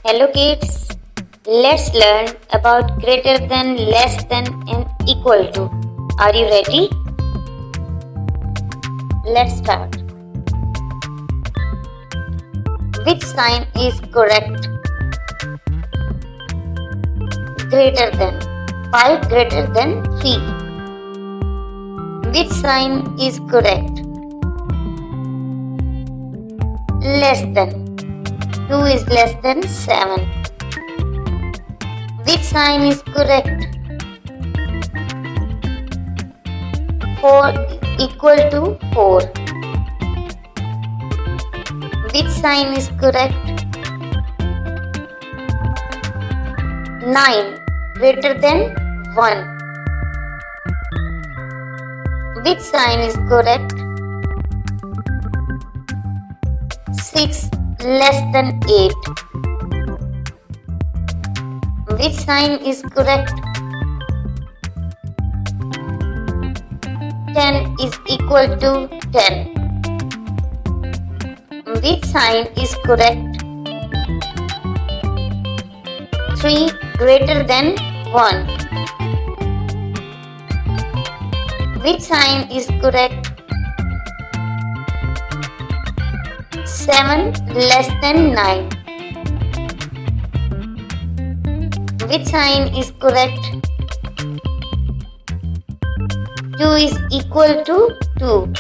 Hello kids, let's learn about greater than, less than and equal to. Are you ready? Let's start. Which sign is correct? Greater than. 5 greater than 3. Which sign is correct? Less than. 2 is less than 7. Which sign is correct? 4 equal to 4. Which sign is correct? 9 greater than 1. Which sign is correct? 6 less than 8. Which sign is correct? 10 is equal to 10. Which sign is correct? 3 greater than 1. Which sign is correct? 7 less than 9. Which sign is correct? 2 is equal to 2.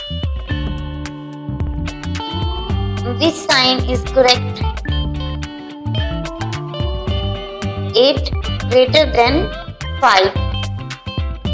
Which sign is correct? 8 greater than 5.